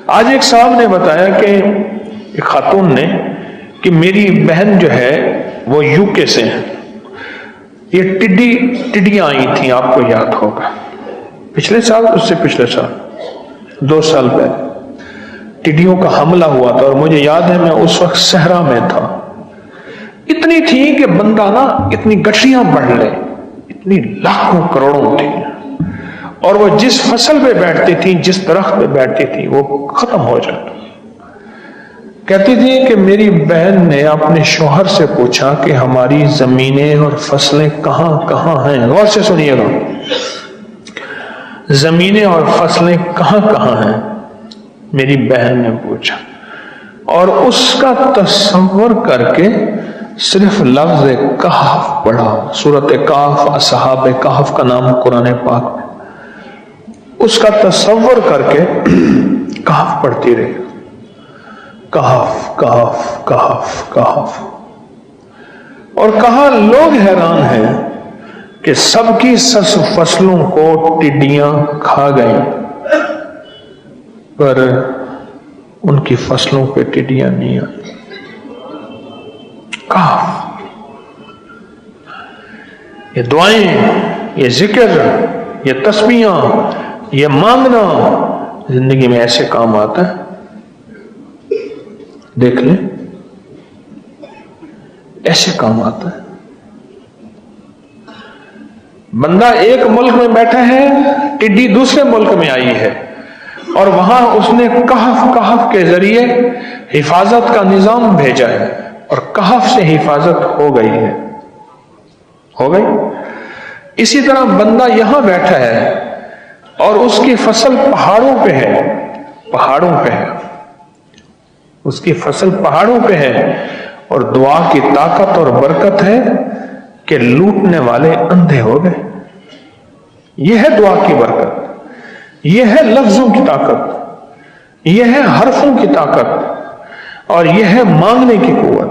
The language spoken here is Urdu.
آج ایک صاحب نے بتایا کہ ایک خاتون نے کہ میری بہن جو ہے وہ یو کے سے ہیں، یہ ٹڈیاں آئی تھیں، آپ کو یاد ہوگا پچھلے سال، اس سے پچھلے سال 2 سال پہلے ٹڈیوں کا حملہ ہوا تھا، اور مجھے یاد ہے میں اس وقت صحرا میں تھا. اتنی تھی کہ بندہ نا اتنی گٹھیاں بڑھ لے، اتنی لاکھوں کروڑوں تھی، اور وہ جس فصل پہ بیٹھتی تھی، جس درخت پہ بیٹھتی تھی، وہ ختم ہو جاتا. کہتی تھی کہ میری بہن نے اپنے شوہر سے پوچھا کہ ہماری زمینیں اور فصلیں کہاں کہاں ہیں. غور سے سنیے گا، زمینیں اور فصلیں کہاں کہاں ہیں، میری بہن نے پوچھا. اور اس کا تصور کر کے صرف لفظ کہف پڑھا، سورۃ کہف، اصحاب کہف کا نام قرآن پاک میں. اس کا تصور کر کے کہف پڑھتی رہی، کہف کہف کہف کہف. اور کہا لوگ حیران ہیں کہ سب کی فصلوں کو ٹڈیاں کھا گئیں، پر ان کی فصلوں پہ ٹڈیاں نہیں آئی. کہف، یہ دعائیں، یہ ذکر، یہ تسبیحاں، یہ مانگنا زندگی میں ایسے کام آتا ہے. دیکھ لیں، ایسے کام آتا ہے. بندہ ایک ملک میں بیٹھا ہے، ٹڈی دوسرے ملک میں آئی ہے، اور وہاں اس نے کہف کے ذریعے حفاظت کا نظام بھیجا ہے، اور کہف سے حفاظت ہو گئی ہے، ہو گئی. اسی طرح بندہ یہاں بیٹھا ہے اور اس کی فصل پہاڑوں پہ ہے، پہاڑوں پہ ہے، اس کی فصل پہاڑوں پہ ہے، اور دعا کی طاقت اور برکت ہے کہ لوٹنے والے اندھے ہو گئے. یہ ہے دعا کی برکت، یہ ہے لفظوں کی طاقت، یہ ہے حرفوں کی طاقت، اور یہ ہے مانگنے کی قوت.